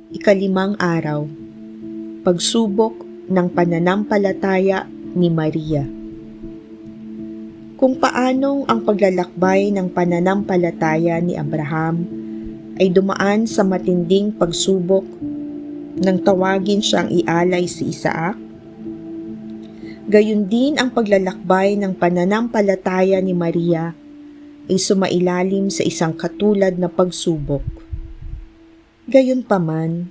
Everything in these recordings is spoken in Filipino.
Ikalimang araw, pagsubok ng pananampalataya ni Maria. Kung paanong ang paglalakbay ng pananampalataya ni Abraham ay dumaan sa matinding pagsubok nang tawagin siyang ialay si Isaac, gayon din ang paglalakbay ng pananampalataya ni Maria ay sumailalim sa isang katulad na pagsubok. Gayunpaman,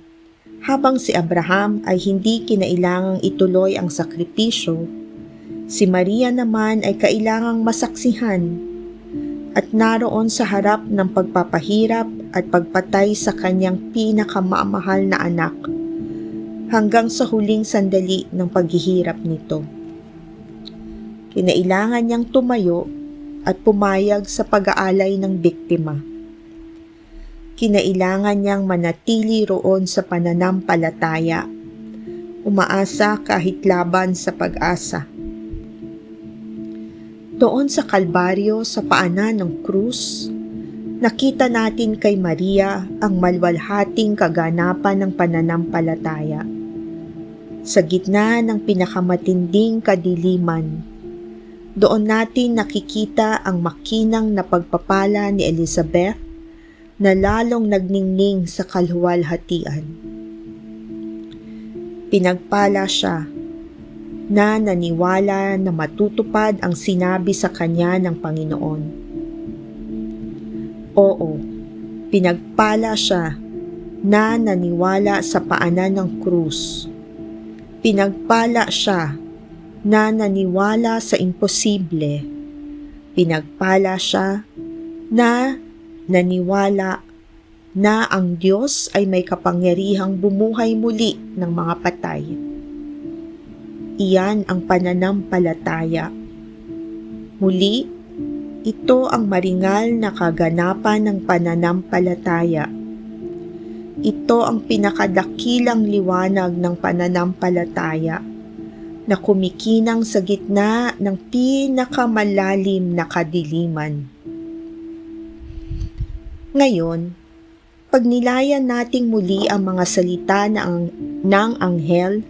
habang si Abraham ay hindi kinailangang ituloy ang sakripisyo, si Maria naman ay kailangang masaksihan at naroon sa harap ng pagpapahirap at pagpatay sa kanyang pinakamamahal na anak hanggang sa huling sandali ng paghihirap nito. Kinailangan niyang tumayo at pumayag sa pag-aalay ng biktima. Kinailangan niyang manatili roon sa pananampalataya, umaasa kahit laban sa pag-asa. Doon sa Kalbaryo sa paanan ng krus, nakita natin kay Maria ang malwalhating kaganapan ng pananampalataya. Sa gitna ng pinakamatinding kadiliman, doon natin nakikita ang makinang na pagpapala ni Elizabeth na lalong nagningning sa kaluwalhatian. Pinagpala siya na naniwala na matutupad ang sinabi sa kanya ng Panginoon. Oo, pinagpala siya na naniwala sa paanan ng krus. Pinagpala siya na naniwala sa imposible. Pinagpala siya na naniwala na ang Diyos ay may kapangyarihang bumuhay muli ng mga patay. Iyan ang pananampalataya. Muli, ito ang maringal na kaganapan ng pananampalataya. Ito ang pinakadakilang liwanag ng pananampalataya na kumikinang sa gitna ng pinakamalalim na kadiliman. Ngayon, pagnilayan nating muli ang mga salita ng anghel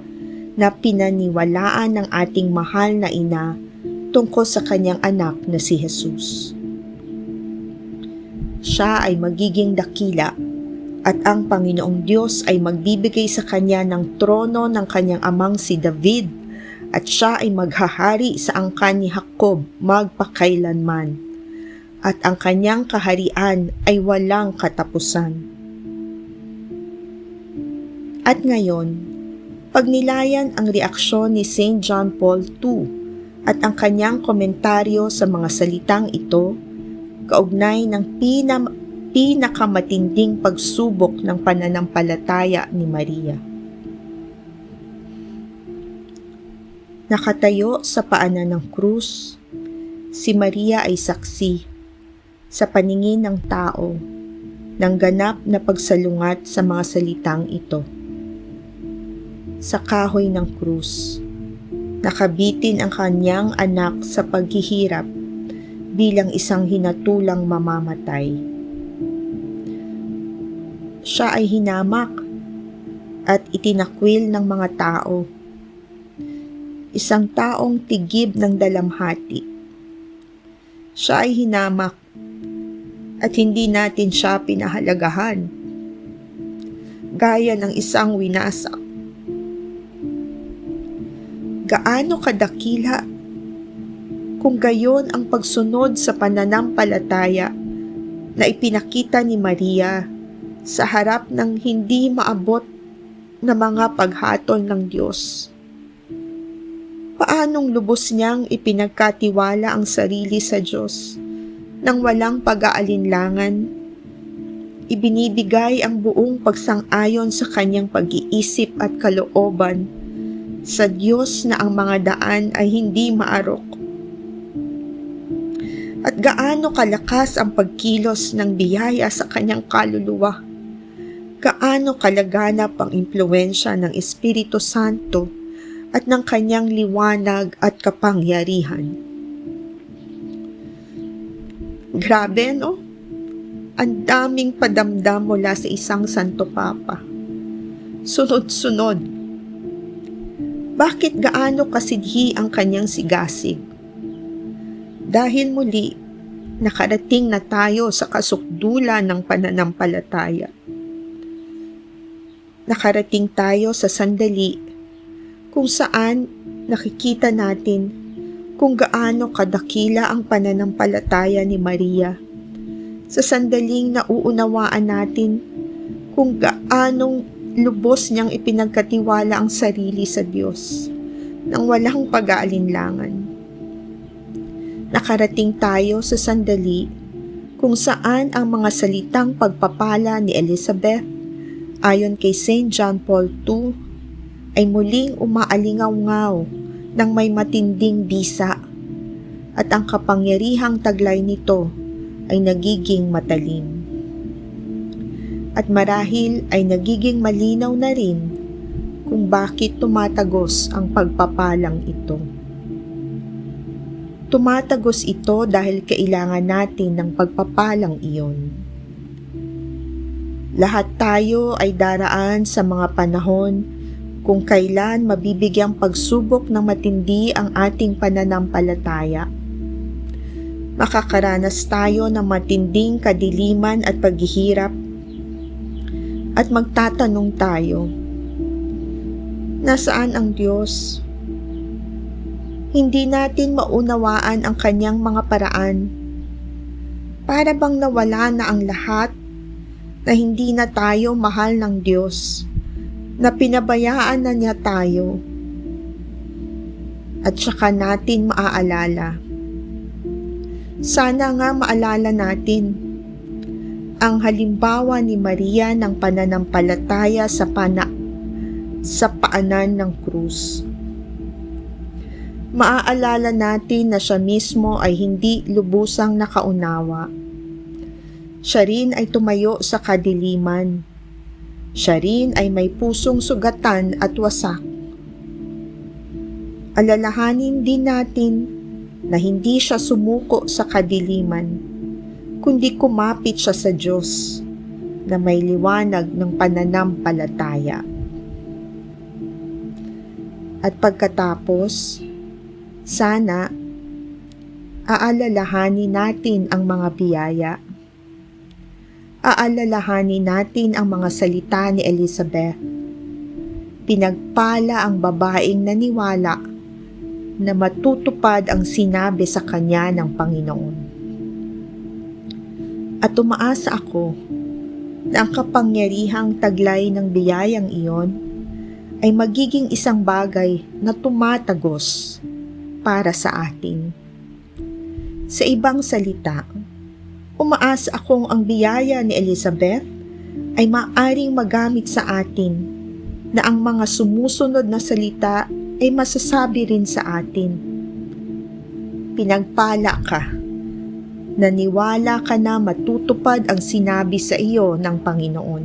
na pinaniwalaan ng ating mahal na ina tungkol sa kanyang anak na si Jesus. Siya ay magiging dakila at ang Panginoong Diyos ay magbibigay sa kanya ng trono ng kanyang amang si David at siya ay maghahari sa angkan ni Jacob magpakailanman. At ang kanyang kaharian ay walang katapusan. At ngayon, pagnilayan ang reaksyon ni St. John Paul II at ang kanyang komentaryo sa mga salitang ito, kaugnay ng pinakamatinding pagsubok ng pananampalataya ni Maria. Nakatayo sa paanan ng krus, si Maria ay saksi sa paningin ng tao ng ganap na pagsalungat sa mga salitang ito. Sa kahoy ng krus, nakabitin ang kanyang anak sa paghihirap bilang isang hinatulang mamamatay. Siya ay hinamak at itinakwil ng mga tao. Isang taong tigib ng dalamhati. Siya ay hinamak at hindi natin siya pinahalagahan, gaya ng isang winasak. Gaano kadakila kung gayon ang pagsunod sa pananampalataya na ipinakita ni Maria sa harap ng hindi maabot na mga paghatol ng Diyos. Paanong lubos niyang ipinagkatiwala ang sarili sa Diyos nang walang pag-aalinlangan, ibinibigay ang buong pagsang-ayon sa kanyang pag-iisip at kalooban sa Diyos na ang mga daan ay hindi maarok. At gaano kalakas ang pagkilos ng biyaya sa kanyang kaluluwa, gaano kalaganap ang impluwensya ng Espiritu Santo at ng kanyang liwanag at kapangyarihan. Grabe, no? Ang daming padamdam mula sa isang Santo Papa. sunod-sunod. Bakit gaano kasidhi ang kanyang sigasig? Dahil muli, nakarating na tayo sa kasukdulan ng pananampalataya. Nakarating tayo sa sandali kung saan nakikita natin kung gaano kadakila ang pananampalataya ni Maria. Sa sandaling nauunawaan natin kung gaanong lubos niyang ipinagkatiwala ang sarili sa Diyos nang walang pag-aalinlangan. Nakarating tayo sa sandali kung saan ang mga salitang pagpapala ni Elizabeth ayon kay St. John Paul II ay muling umaalingaw-ngaw ng may matinding bisa at ang kapangyarihang taglay nito ay nagiging matalim. At marahil ay nagiging malinaw na rin kung bakit tumatagos ang pagpapalang ito. Tumatagos ito dahil kailangan natin ng pagpapalang iyon. Lahat tayo ay daraan sa mga panahon kung kailan mabibigyang pagsubok ng matindi ang ating pananampalataya. Makakaranas tayo ng matinding kadiliman at paghihirap at magtatanong tayo, nasaan ang Diyos? Hindi natin maunawaan ang kanyang mga paraan. Para bang nawala na ang lahat, na hindi na tayo mahal ng Diyos, na pinabayaan na niya tayo, at saka natin maaalala. Sana nga maalala natin ang halimbawa ni Maria ng pananampalataya sa paanan ng krus. Maaalala natin na siya mismo ay hindi lubusang nakaunawa. Siya rin ay tumayo sa kadiliman. Siya rin ay may pusong sugatan at wasak. Alalahanin din natin na hindi siya sumuko sa kadiliman, kundi kumapit siya sa Diyos na may liwanag ng pananampalataya. At pagkatapos, sana aalalahanin natin ang mga biyaya. Aalalahanin natin ang mga salita ni Elizabeth. Pinagpala ang babaeng naniwala na matutupad ang sinabi sa kanya ng Panginoon. At umaasa ako na ang kapangyarihang taglay ng biyayang iyon ay magiging isang bagay na tumatagos para sa atin. Sa ibang salita, umaasa akong ang biyaya ni Elizabeth ay maaring magamit sa atin na ang mga sumusunod na salita ay masasabi rin sa atin. Pinagpala ka, naniwala ka na matutupad ang sinabi sa iyo ng Panginoon.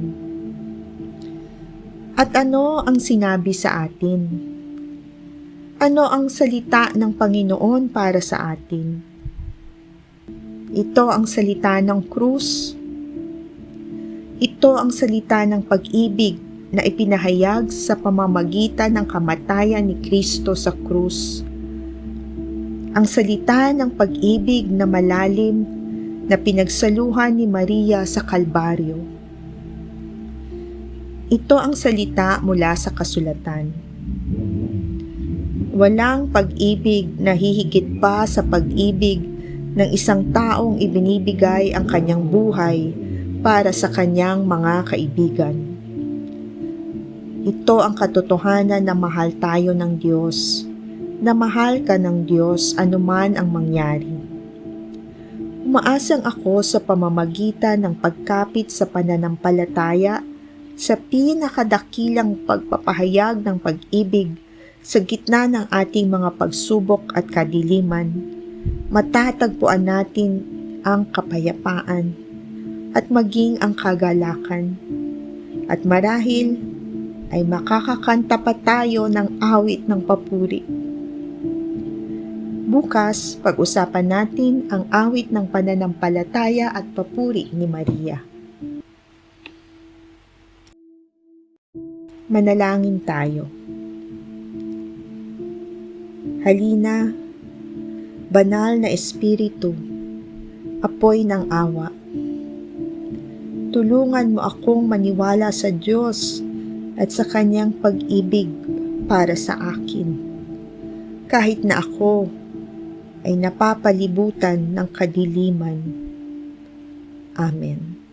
At ano ang sinabi sa atin? Ano ang salita ng Panginoon para sa atin? Ito ang salita ng krus. Ito ang salita ng pag-ibig na ipinahayag sa pamamagitan ng kamatayan ni Kristo sa krus. Ang salita ng pag-ibig na malalim na pinagsaluhan ni Maria sa Kalbaryo. Ito ang salita mula sa kasulatan. Walang pag-ibig na hihigit pa sa pag-ibig ng isang taong ibinibigay ang kanyang buhay para sa kanyang mga kaibigan. Ito ang katotohanan na mahal tayo ng Diyos, na mahal ka ng Diyos anuman ang mangyari. Umaasang ako sa pamamagitan ng pagkapit sa pananampalataya sa pinakadakilang pagpapahayag ng pag-ibig sa gitna ng ating mga pagsubok at kadiliman, matatagpuan natin ang kapayapaan at maging ang kagalakan. At marahil ay makakakanta pa tayo ng awit ng papuri. Bukas, pag-usapan natin ang awit ng pananampalataya at papuri ni Maria. Manalangin tayo. Halina, Banal na Espiritu, apoy ng awa. Tulungan mo akong maniwala sa Diyos at sa Kanyang pag-ibig para sa akin, kahit na ako ay napapalibutan ng kadiliman. Amen.